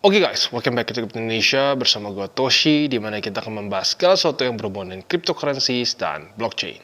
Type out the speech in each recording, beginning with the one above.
Oke guys, welcome back to Crypto Indonesia bersama gue Toshi, di mana kita akan membahas segala sesuatu yang berhubungan dengan cryptocurrencies dan blockchain.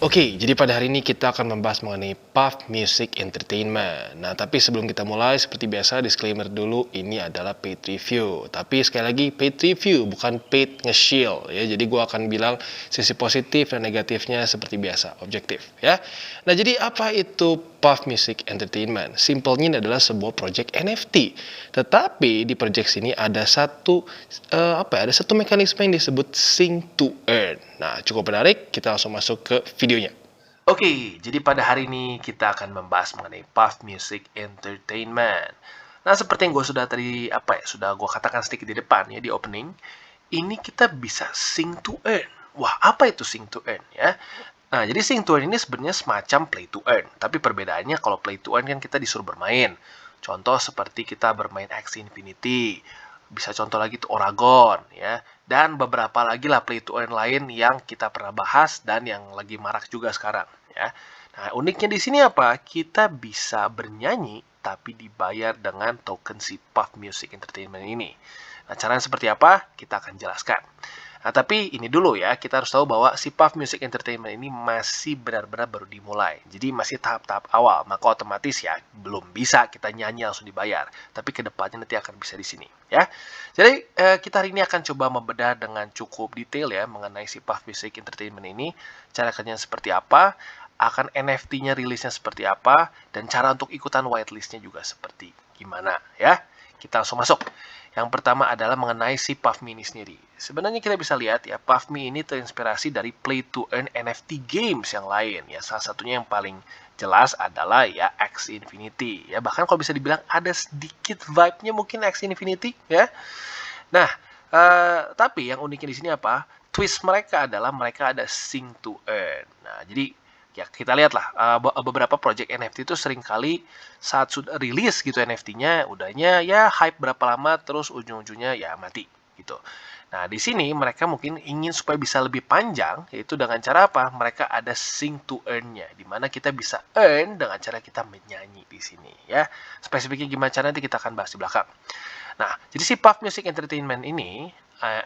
Oke, jadi pada hari ini kita akan membahas mengenai Puff Music Entertainment. Nah, tapi sebelum kita mulai, seperti biasa, disclaimer dulu, ini adalah paid review. Tapi sekali lagi, paid review, bukan paid nge-shield. Ya, jadi gue akan bilang sisi positif dan negatifnya seperti biasa, objektif. Ya. Nah, jadi apa itu Puff Music Entertainment? Simpelnya ini adalah sebuah project NFT. Tetapi di project sini ada satu ada satu mekanisme yang disebut sing to earn. Nah, cukup menarik, kita langsung masuk ke videonya. Oke, jadi pada hari ini kita akan membahas mengenai Puff Music Entertainment. Nah, seperti yang gue sudah gue katakan sedikit di depan ya di opening, ini kita bisa sing to earn. Wah, apa itu sing to earn ya? Nah, jadi sing to earn ini sebenarnya semacam play to earn. Tapi perbedaannya kalau play to earn kan kita disuruh bermain. Contoh seperti kita bermain Axie Infinity. Bisa contoh lagi itu Oragon ya. Dan beberapa lagi lah play to earn lain yang kita pernah bahas dan yang lagi marak juga sekarang ya. Nah, uniknya di sini apa? Kita bisa bernyanyi tapi dibayar dengan token si Puff Music Entertainment ini. Nah, caranya seperti apa? Kita akan jelaskan. Nah, tapi ini dulu ya, kita harus tahu bahwa si Puff Music Entertainment ini masih benar-benar baru dimulai. Jadi masih tahap-tahap awal, maka otomatis ya belum bisa kita nyanyi langsung dibayar. Tapi kedepannya nanti akan bisa di sini ya. Jadi kita hari ini akan coba membedah dengan cukup detail ya mengenai si Puff Music Entertainment ini. Cara kerjanya seperti apa, akan NFT-nya rilisnya seperti apa, dan cara untuk ikutan whitelist-nya juga seperti gimana ya. Kita langsung masuk. Yang pertama adalah mengenai si PuffMe ini sendiri. Sebenarnya kita bisa lihat ya, PuffMe ini terinspirasi dari play to earn NFT games yang lain ya. Salah satunya yang paling jelas adalah ya Axie Infinity ya. Bahkan kalau bisa dibilang ada sedikit vibe-nya mungkin Axie Infinity ya. Nah, tapi yang uniknya di sini apa? Twist mereka adalah mereka ada sing to earn. Nah, jadi ya kita lihatlah beberapa project NFT itu seringkali saat sudah rilis gitu NFT-nya, udahnya ya hype berapa lama terus ujung-ujungnya ya mati gitu. Nah, di sini mereka mungkin ingin supaya bisa lebih panjang, yaitu dengan cara apa? Mereka ada sing to earn-nya, di mana kita bisa earn dengan cara kita menyanyi di sini ya. Spesifiknya gimana cara nanti kita akan bahas di belakang. Nah, jadi si Puff Music Entertainment ini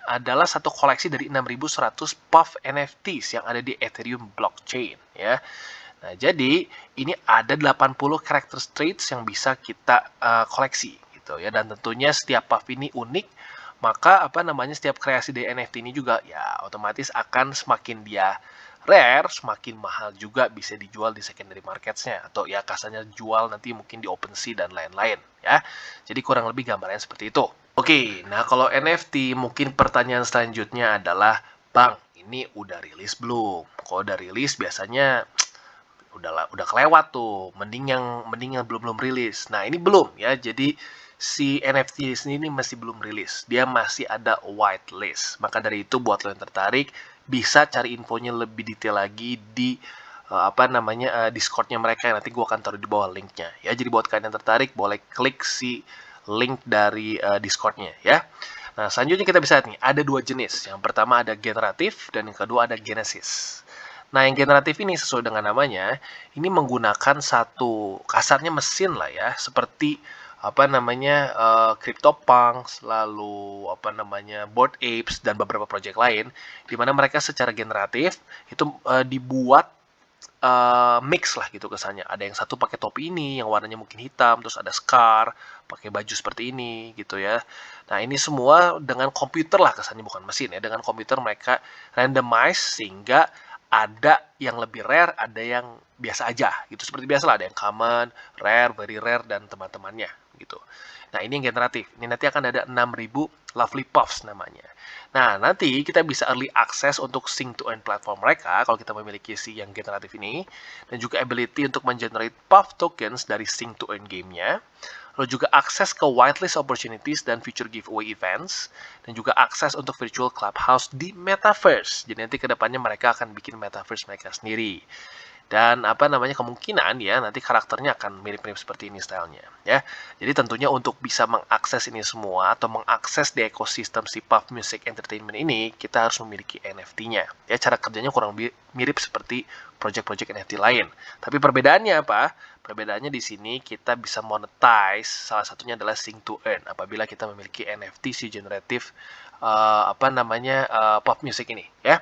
adalah satu koleksi dari 6.100 Puff NFTs yang ada di Ethereum blockchain ya. Nah, jadi ini ada 80 character traits yang bisa kita koleksi gitu ya, dan tentunya setiap Puff ini unik, maka setiap kreasi dari NFT ini juga ya otomatis akan semakin dia rare, semakin mahal juga bisa dijual di secondary markets-nya atau ya kasarnya jual nanti mungkin di OpenSea dan lain-lain ya. Jadi kurang lebih gambarnya seperti itu. Oke, nah kalau NFT mungkin pertanyaan selanjutnya adalah, Bang, ini udah rilis belum? Kalau udah rilis biasanya udah kelewat tuh, mending yang belum rilis. Nah, ini belum ya. Jadi si NFT ini masih belum rilis. Dia masih ada whitelist. Maka dari itu buat lo yang tertarik bisa cari infonya lebih detail lagi di Discord-nya mereka. Nanti gue akan taruh di bawah linknya ya. Jadi buat kalian yang tertarik boleh klik si link dari Discord-nya ya. Nah, selanjutnya kita bisa lihat nih, ada dua jenis. Yang pertama ada generatif dan yang kedua ada genesis. Nah, yang generatif ini sesuai dengan namanya, ini menggunakan satu kasarnya mesin lah ya, seperti CryptoPunks, lalu Bored Apes dan beberapa project lain, di mana mereka secara generatif itu dibuat mix lah gitu kesannya. Ada yang satu pakai topi ini, yang warnanya mungkin hitam, terus ada Scar, pakai baju seperti ini gitu ya. Nah, ini semua dengan komputer lah kesannya, bukan mesin ya. Dengan komputer mereka randomize sehingga ada yang lebih rare, ada yang biasa aja gitu. Seperti biasa lah, ada yang common, rare, very rare, dan teman-temannya gitu. Nah, ini yang generatif. Ini nanti akan ada 6.000 Lovely Puffs namanya. Nah, nanti kita bisa early access untuk sing to earn platform mereka kalau kita memiliki si yang generatif ini, dan juga ability untuk mengenerate Puff tokens dari sing to earn gamenya. Lalu juga akses ke whitelist opportunities dan future giveaway events, dan juga akses untuk virtual clubhouse di metaverse. Jadi nanti kedepannya mereka akan bikin metaverse mereka sendiri. Dan apa namanya, kemungkinan ya nanti karakternya akan mirip-mirip seperti ini stylenya ya. Jadi tentunya untuk bisa mengakses ini semua atau mengakses di ekosistem si Puff Music Entertainment ini, kita harus memiliki NFT-nya. Ya, cara kerjanya kurang mirip seperti project-project NFT lain. Tapi perbedaannya apa? Perbedaannya di sini kita bisa monetize, salah satunya adalah Sing to Earn apabila kita memiliki NFT si generatif Puff Music ini ya.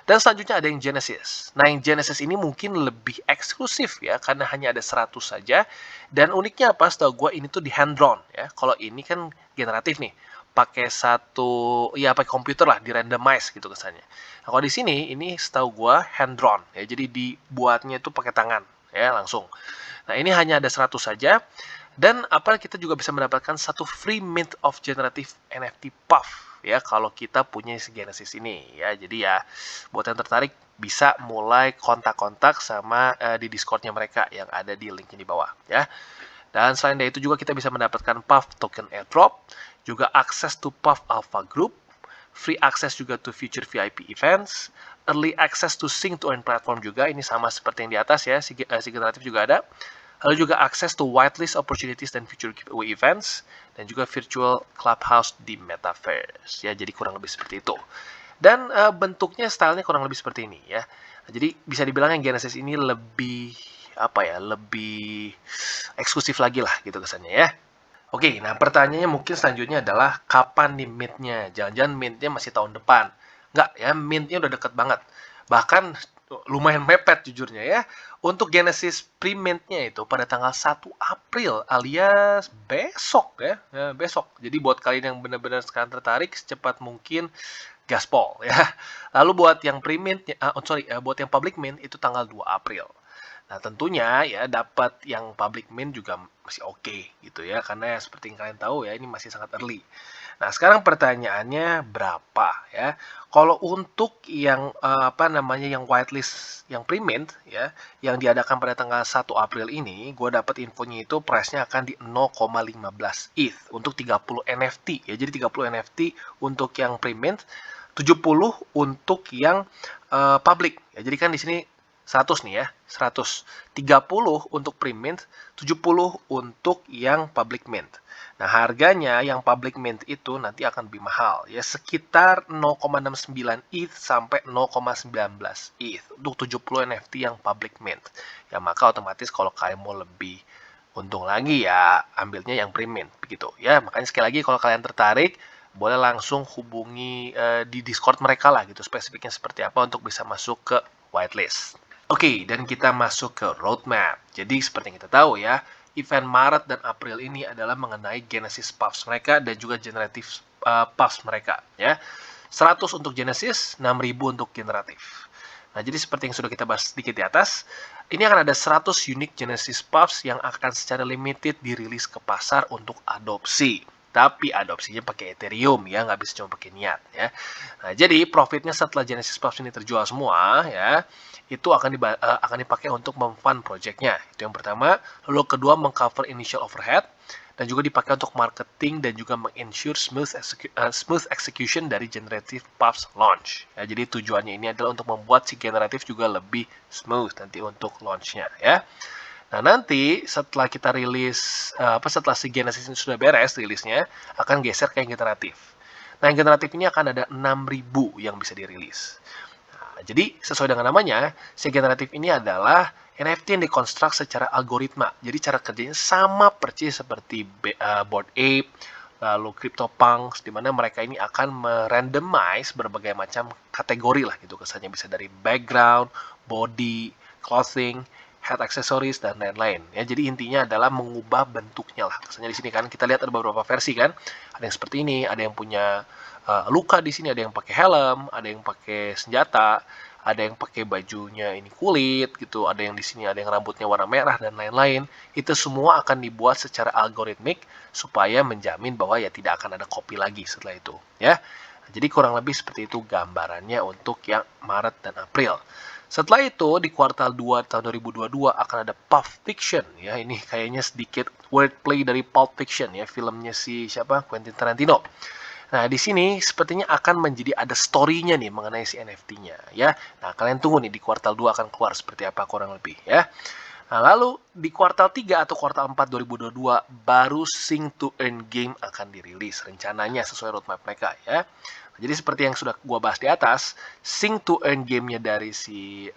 Dan selanjutnya ada yang Genesis. Nah, yang Genesis ini mungkin lebih eksklusif ya, karena hanya ada 100 saja. Dan uniknya apa? Setahu gue ini tuh di hand drawn ya. Kalau ini kan generatif nih, pakai pakai komputer lah, di randomize gitu kesannya. Nah, kalau di sini ini setahu gue hand drawn ya, jadi dibuatnya itu pakai tangan ya langsung. Nah, ini hanya ada 100 saja. Dan kita juga bisa mendapatkan satu free mint of generative NFT Puff ya kalau kita punya si Genesis ini ya. Jadi ya buat yang tertarik bisa mulai kontak-kontak sama di Discordnya mereka yang ada di linknya di bawah ya. Dan selain dari itu juga kita bisa mendapatkan Puff token airdrop, juga akses to Puff Alpha Group, free access juga to future VIP events, early access to Sing to Earn platform juga, ini sama seperti yang di atas ya, si generatif juga ada. Lalu juga akses to whitelist opportunities dan future giveaway events, dan juga virtual clubhouse di Metaverse. Ya, jadi kurang lebih seperti itu. Dan bentuknya, stylenya kurang lebih seperti ini ya. Jadi bisa dibilang yang Genesis ini lebih lebih eksklusif lagi lah gitu kesannya ya. Oke, nah pertanyaannya mungkin selanjutnya adalah kapan nih mintnya? Jangan-jangan mintnya masih tahun depan. Enggak ya, mintnya udah deket banget. Bahkan lumayan mepet jujurnya ya. Untuk Genesis pre-mintnya itu pada tanggal 1 April alias besok ya, besok. Jadi buat kalian yang benar-benar sekarang tertarik, secepat mungkin gaspol ya. Lalu buat yang pre-mint, buat yang public mint itu tanggal 2 April. Nah, tentunya ya dapat yang public mint juga masih oke gitu ya, karena ya, seperti yang kalian tahu ya ini masih sangat early. Nah, sekarang pertanyaannya berapa ya? Kalau untuk yang yang whitelist yang pre-mint ya, yang diadakan pada tanggal 1 April ini, gue dapat infonya itu price-nya akan di 0,15 ETH untuk 30 NFT ya. Jadi 30 NFT untuk yang pre-mint, 70 untuk yang public ya. Jadi kan di sini 100 nih ya, 100. 30 untuk pre-mint, 70 untuk yang public mint. Nah, harganya yang public mint itu nanti akan lebih mahal, ya sekitar 0,69 ETH sampai 0,19 ETH untuk 70 NFT yang public mint. Ya, maka otomatis kalau kalian mau lebih untung lagi ya ambilnya yang pre-mint begitu. Ya, makanya sekali lagi kalau kalian tertarik boleh langsung hubungi di Discord mereka lah gitu, spesifiknya seperti apa untuk bisa masuk ke whitelist. Oke, dan kita masuk ke roadmap. Jadi seperti yang kita tahu ya, event Maret dan April ini adalah mengenai Genesis Puffs mereka dan juga generatif Puffs mereka ya. 100 untuk Genesis, 6.000 untuk generatif. Nah, jadi seperti yang sudah kita bahas sedikit di atas, ini akan ada 100 unique Genesis Puffs yang akan secara limited dirilis ke pasar untuk adopsi. Tapi adopsinya pakai Ethereum ya, nggak bisa cuma pakai niat ya. Nah, jadi profitnya setelah Genesis Puffs ini terjual semua ya, itu akan dipakai untuk memfund projectnya. Itu yang pertama. Lalu kedua, mengcover initial overhead dan juga dipakai untuk marketing dan juga mengensure smooth execution dari generative Puffs launch. Ya, jadi tujuannya ini adalah untuk membuat si generatif juga lebih smooth nanti untuk launchnya ya. Nah, nanti setelah kita rilis, setelah si Genesis ini sudah beres rilisnya, akan geser ke yang generatif. Nah, yang generatif ini akan ada 6.000 yang bisa dirilis. Nah, jadi, sesuai dengan namanya, si generatif ini adalah NFT yang dikonstruk secara algoritma. Jadi, cara kerjanya sama persis seperti Bored Ape, lalu CryptoPunks, di mana mereka ini akan merandomize berbagai macam kategori lah gitu. Kesannya bisa dari background, body, clothing, head accessories dan lain-lain ya. Jadi intinya adalah mengubah bentuknya lah. Misalnya di sini kan kita lihat ada beberapa versi kan. Ada yang seperti ini, ada yang punya luka di sini, ada yang pakai helm, ada yang pakai senjata, ada yang pakai bajunya ini kulit gitu, ada yang di sini ada yang rambutnya warna merah dan lain-lain. Itu semua akan dibuat secara algoritmik supaya menjamin bahwa ya tidak akan ada copy lagi setelah itu ya. Jadi kurang lebih seperti itu gambarannya untuk yang Maret dan April. Setelah itu di kuartal 2 tahun 2022 akan ada Pulp Fiction ya. Ini kayaknya sedikit wordplay dari Pulp Fiction ya, filmnya si Quentin Tarantino. Nah, di sini sepertinya akan menjadi ada story-nya nih mengenai si NFT-nya ya. Nah, kalian tunggu nih di kuartal 2 akan keluar seperti apa kurang lebih ya. Nah, lalu di kuartal 3 atau kuartal 4 2022 baru Sing to Earn game akan dirilis rencananya sesuai roadmap mereka ya. Jadi seperti yang sudah gua bahas di atas, Sing to Earn game-nya dari si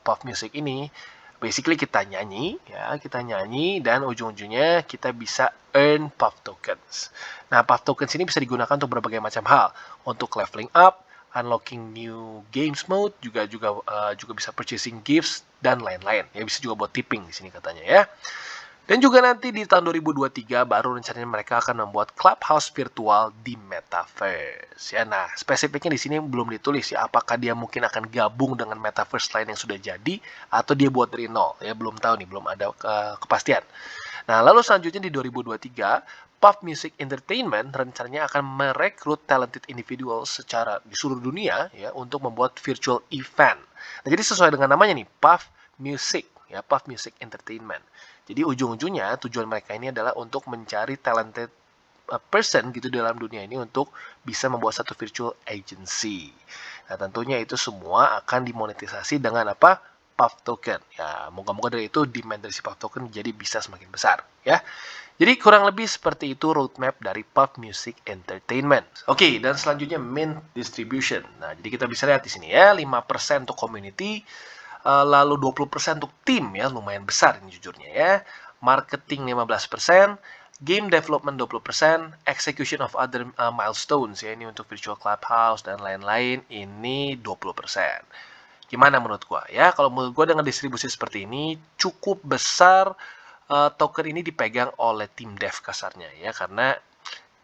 Puff Music ini basically kita nyanyi ya, kita nyanyi dan ujung-ujungnya kita bisa earn Puff tokens. Nah, Puff tokens ini bisa digunakan untuk berbagai macam hal, untuk leveling up, unlocking new games mode, juga bisa purchasing gifts dan lain-lain. Ya bisa juga buat tipping di sini katanya ya. Dan juga nanti di tahun 2023 baru rencananya mereka akan membuat clubhouse virtual di metaverse. Ya, nah spesifiknya di sini belum ditulis ya apakah dia mungkin akan gabung dengan metaverse lain yang sudah jadi atau dia buat dari nol. Ya belum tahu nih, belum ada kepastian. Nah, lalu selanjutnya di 2023, Puff Music Entertainment rencananya akan merekrut talented individual secara di seluruh dunia ya untuk membuat virtual event. Nah, jadi sesuai dengan namanya nih, Puff Music ya, Puff Music Entertainment. Jadi ujung-ujungnya tujuan mereka ini adalah untuk mencari talented person gitu dalam dunia ini untuk bisa membuat satu virtual agency. Nah, tentunya itu semua akan dimonetisasi dengan apa? Puff token. Ya, moga-moga dari itu demand dari si Puff token jadi bisa semakin besar, ya. Jadi kurang lebih seperti itu roadmap dari Puff Music Entertainment. Oke, dan selanjutnya main distribution. Nah, jadi kita bisa lihat di sini ya, 5% untuk community, lalu 20% untuk tim ya, lumayan besar ini jujurnya ya. Marketing 15%, game development 20%, execution of other milestones ya, ini untuk virtual clubhouse dan lain-lain ini 20%. Gimana menurut gua ya? Kalau menurut gua dengan distribusi seperti ini cukup besar, token ini dipegang oleh tim dev kasarnya ya, karena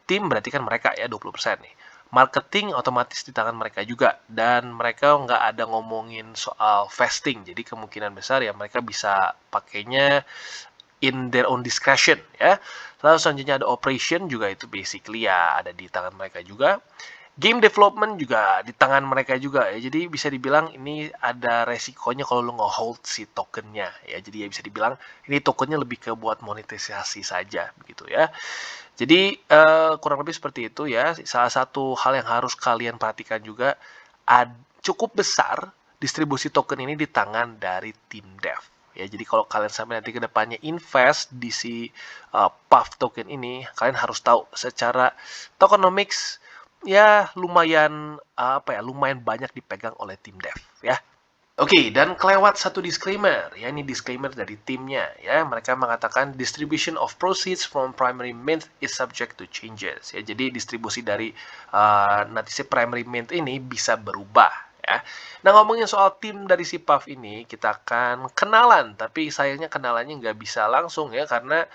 tim berarti kan mereka ya 20% nih. Marketing otomatis di tangan mereka juga, dan mereka nggak ada ngomongin soal vesting, jadi kemungkinan besar ya mereka bisa pakainya in their own discretion ya. Lalu selanjutnya ada operation, juga itu basically ya ada di tangan mereka juga. Game development juga di tangan mereka juga ya. Jadi bisa dibilang ini ada resikonya kalau lu nge-hold si tokennya ya. Jadi ya bisa dibilang ini tokennya lebih ke buat monetisasi saja begitu ya. Jadi kurang lebih seperti itu ya. Salah satu hal yang harus kalian perhatikan juga, cukup besar distribusi token ini di tangan dari tim dev. Ya, jadi kalau kalian sampai nanti ke depannya invest di si Puff token ini, kalian harus tahu secara tokenomics ya lumayan lumayan banyak dipegang oleh tim dev ya. Oke, dan kelewat satu disclaimer, ya ini disclaimer dari timnya, ya mereka mengatakan distribution of proceeds from primary mint is subject to changes, ya jadi distribusi dari nanti si primary mint ini bisa berubah, ya. Nah ngomongin soal tim dari si Puff ini, kita akan kenalan, tapi sayangnya kenalannya nggak bisa langsung ya karena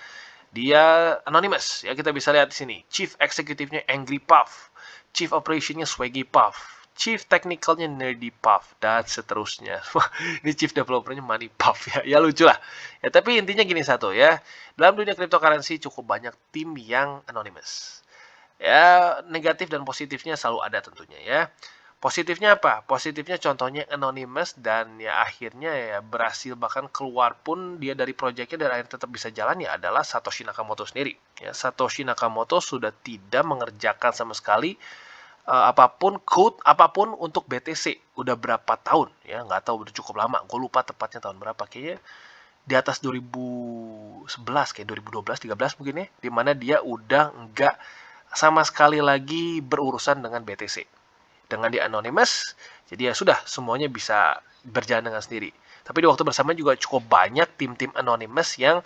dia anonymous, ya kita bisa lihat di sini, Chief Executive-nya Angry Puff, Chief Operation-nya Swaggy Puff, Chief Technical-nya Nerdy Puff, dan seterusnya. Wah, ini Chief Developer-nya Money Puff ya. Ya lucu lah. Ya, tapi intinya gini satu ya. Dalam dunia cryptocurrency cukup banyak tim yang anonymous. Ya, negatif dan positifnya selalu ada tentunya ya. Positifnya apa? Positifnya contohnya anonymous dan ya akhirnya ya berhasil bahkan keluar pun dia dari proyeknya dan akhirnya tetap bisa jalan ya adalah Satoshi Nakamoto sendiri. Ya, Satoshi Nakamoto sudah tidak mengerjakan sama sekali apapun code apapun untuk BTC udah berapa tahun ya, nggak tahu udah cukup lama, gue lupa tepatnya tahun berapa, kayaknya di atas 2011 kayak 2012 13 mungkin ya, dimana dia udah nggak sama sekali lagi berurusan dengan BTC dengan di anonymous, jadi ya sudah semuanya bisa berjalan dengan sendiri. Tapi di waktu bersama juga cukup banyak tim-tim anonymous yang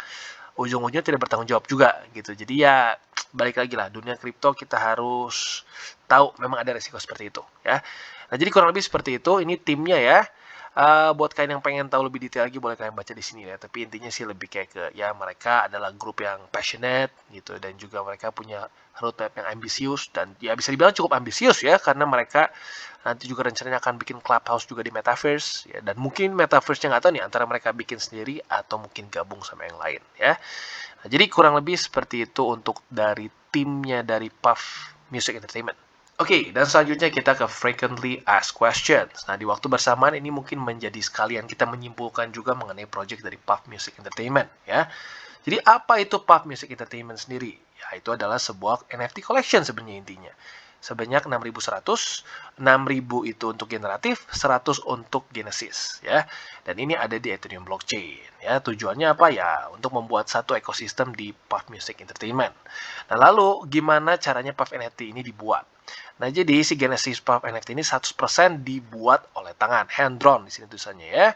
ujung-ujungnya tidak bertanggung jawab juga gitu. Jadi ya balik lagi lah, dunia kripto kita harus tahu memang ada resiko seperti itu ya. Nah jadi kurang lebih seperti itu, ini timnya ya. Buat kalian yang pengen tahu lebih detail lagi boleh kalian baca di sini ya. Tapi intinya sih lebih kayak ke ya mereka adalah grup yang passionate gitu, dan juga mereka punya roadmap yang ambisius, dan ya bisa dibilang cukup ambisius ya karena mereka nanti juga rencananya akan bikin clubhouse juga di metaverse ya, dan mungkin metaverse-nya nggak tahu nih antara mereka bikin sendiri atau mungkin gabung sama yang lain ya. Nah, jadi kurang lebih seperti itu untuk dari timnya dari Puff Music Entertainment. Oke, dan selanjutnya kita ke frequently asked questions. Nah, di waktu bersamaan ini mungkin menjadi sekalian kita menyimpulkan juga mengenai project dari Puff Music Entertainment ya. Jadi apa itu Puff Music Entertainment sendiri? Ya, itu adalah sebuah NFT collection sebenarnya intinya. sebanyak 6.100. 6.000 itu untuk generatif, 100 untuk Genesis ya. Dan ini ada di Ethereum blockchain ya. Tujuannya apa ya? Untuk membuat satu ekosistem di Puff Music Entertainment. Nah, lalu gimana caranya Puff NFT ini dibuat? Nah, jadi si Genesis Puff NFT ini 100% dibuat oleh tangan, hand drawn di sini tulisannya ya.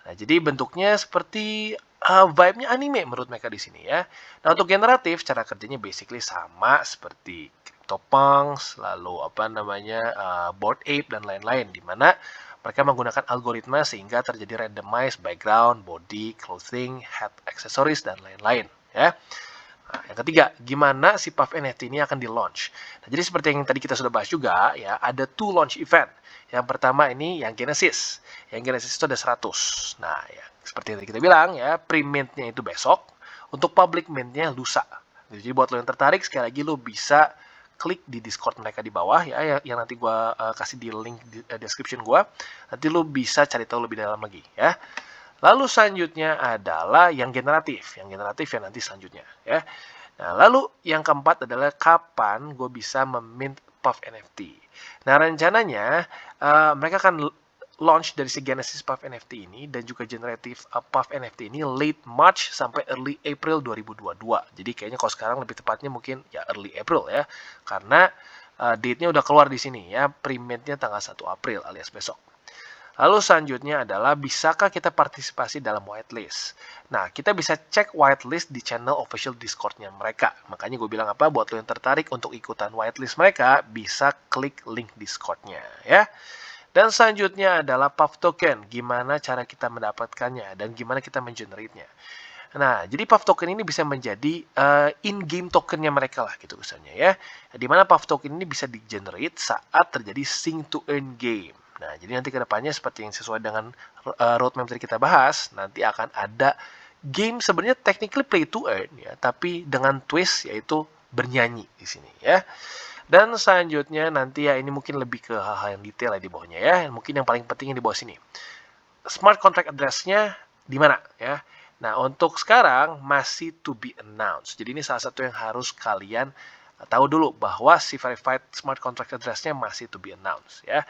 Nah, jadi bentuknya seperti vibe-nya anime menurut mereka di sini ya. Nah, untuk generatif cara kerjanya basically sama seperti CryptoPunks, lalu apa namanya Bored Ape dan lain-lain, di mana mereka menggunakan algoritma sehingga terjadi randomized background, body, clothing, head accessories dan lain-lain ya. Nah, yang ketiga, gimana si Puff NFT ini akan di-launch? Nah, jadi seperti yang tadi kita sudah bahas juga, ya, ada 2 launch event. Yang pertama ini yang Genesis. Yang Genesis itu ada 100. Nah, ya, seperti yang tadi kita bilang, ya, pre-mint-nya itu besok. Untuk public mint-nya lusa. Jadi buat lo yang tertarik, sekali lagi lo bisa klik di Discord mereka di bawah, ya, yang nanti gue kasih di link di description gue. Nanti lo bisa cari tahu lebih dalam lagi, ya. Lalu selanjutnya adalah yang generatif. Yang generatif yang nanti selanjutnya ya. Nah, lalu yang keempat adalah kapan gue bisa memint Puff NFT. Nah, rencananya mereka akan launch dari si Genesis Puff NFT ini dan juga generatif Puff NFT ini late March sampai early April 2022. Jadi kayaknya kalau sekarang lebih tepatnya mungkin ya early April ya. Karena date-nya udah keluar di sini ya. Pre-mint-nya tanggal 1 April alias besok. Lalu selanjutnya adalah bisakah kita partisipasi dalam whitelist? Nah, kita bisa cek whitelist di channel official Discord-nya mereka. Makanya gue bilang apa, buat lo yang tertarik untuk ikutan whitelist mereka, bisa klik link Discord-nya ya. Dan selanjutnya adalah Puff Token. Gimana cara kita mendapatkannya dan gimana kita mengenerate-nya. Nah, jadi Puff Token ini bisa menjadi in-game tokennya mereka lah gitu misalnya ya. Dimana Puff Token ini bisa di-generate saat terjadi sing to earn game. Nah, jadi nanti kedepannya seperti yang sesuai dengan roadmap yang kita bahas, nanti akan ada game sebenarnya technically play to earn ya, tapi dengan twist yaitu bernyanyi di sini ya. Dan selanjutnya nanti ya ini mungkin lebih ke hal-hal yang detail ya di bawahnya ya. Mungkin yang paling penting yang di bawah sini. Smart contract address-nya di mana ya? Nah, untuk sekarang masih to be announced. Jadi ini salah satu yang harus kalian tahu dulu bahwa si verified smart contract address-nya masih to be announced ya.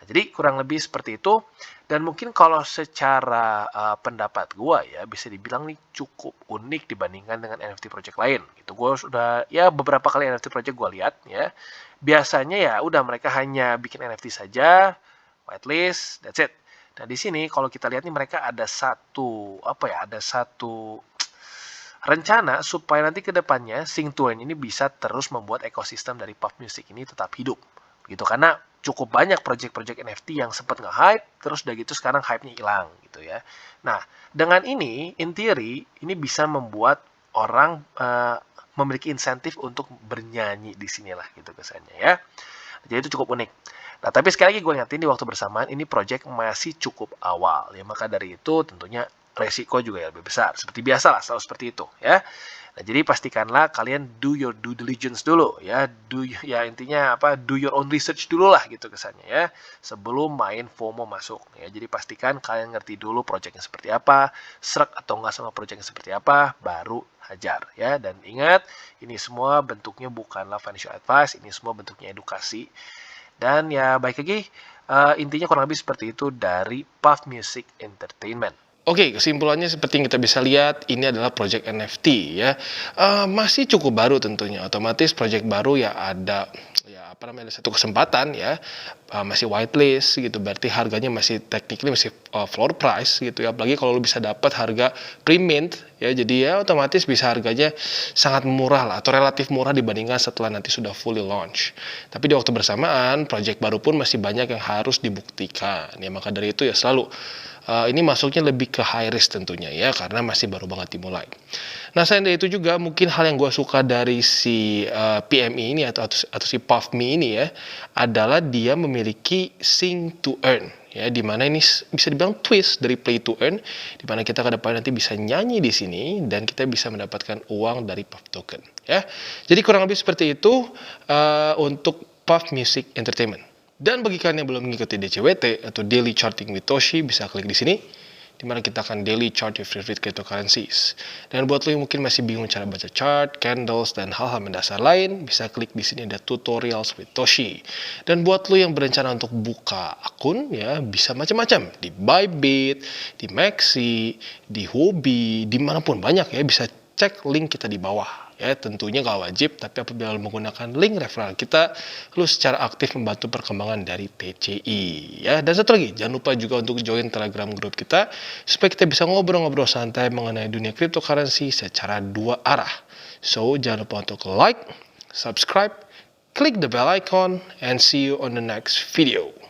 Jadi kurang lebih seperti itu. Dan mungkin kalau secara pendapat gue ya bisa dibilang nih cukup unik dibandingkan dengan NFT project lain. Gitu. Gue sudah ya beberapa kali NFT project gue lihat ya. Biasanya ya udah mereka hanya bikin NFT saja, whitelist, that's it. Nah di sini kalau kita lihat nih mereka ada satu rencana supaya nanti ke depannya Sing to Earn ini bisa terus membuat ekosistem dari Puff Music ini tetap hidup. Gitu karena cukup banyak project-project NFT yang sempat nge-hype, terus udah gitu sekarang hype-nya hilang gitu ya. Nah, dengan ini, in theory, ini bisa membuat orang memiliki insentif untuk bernyanyi di sinilah gitu kesannya ya. Jadi itu cukup unik. Nah, tapi sekali lagi gue ingatin di waktu bersamaan, ini project masih cukup awal ya. Maka dari itu tentunya resiko juga lebih besar. Seperti biasa lah, selalu seperti itu ya. Nah, jadi pastikanlah kalian do your due diligence dulu ya. Intinya apa? Do your own research dulu lah gitu kesannya ya. Sebelum main FOMO masuk ya. Jadi pastikan kalian ngerti dulu projectnya seperti apa, serak atau enggak sama projectnya seperti apa, baru hajar ya. Dan ingat, ini semua bentuknya bukanlah financial advice, ini semua bentuknya edukasi. Dan ya baik lagi, intinya kurang lebih seperti itu dari Puff Music Entertainment. Oke, kesimpulannya seperti yang kita bisa lihat, ini adalah project NFT ya. Masih cukup baru tentunya. Otomatis project baru ya ada ada satu kesempatan ya. Masih whitelist gitu, berarti harganya masih technically masih floor price gitu ya. Apalagi kalau lu bisa dapat harga pre-mint ya. Jadi ya otomatis bisa harganya sangat murah lah atau relatif murah dibandingkan setelah nanti sudah fully launch. Tapi di waktu bersamaan, project baru pun masih banyak yang harus dibuktikan. Ya maka dari itu ya selalu ini masuknya lebih ke high risk tentunya ya, karena masih baru banget dimulai. Nah, selain dari itu juga mungkin hal yang gue suka dari si PME ini atau si PuffMe ini ya, adalah dia memiliki Sing to Earn ya, dimana ini bisa dibilang twist dari Play to Earn, dimana kita ke depan nanti bisa nyanyi di sini dan kita bisa mendapatkan uang dari Puff Token ya. Jadi kurang lebih seperti itu untuk Puff Music Entertainment. Dan bagi kalian yang belum mengikuti DCWT atau Daily Charting with Toshi, bisa klik di sini. dimana kita akan daily chart your favorite cryptocurrencies. Dan buat lo yang mungkin masih bingung cara baca chart, candles, dan hal-hal mendasar lain, bisa klik di sini ada tutorials with Toshi. Dan buat lo yang berencana untuk buka akun, ya bisa macam-macam di Bybit, di Maxi, di Huobi, dimanapun banyak ya, bisa cek link kita di bawah. Ya, tentunya nggak wajib, tapi apabila lo menggunakan link referral kita, lo secara aktif membantu perkembangan dari TCI. Ya, dan satu lagi, jangan lupa juga untuk join Telegram grup kita, supaya kita bisa ngobrol-ngobrol santai mengenai dunia cryptocurrency secara dua arah. So, jangan lupa untuk like, subscribe, click the bell icon, and see you on the next video.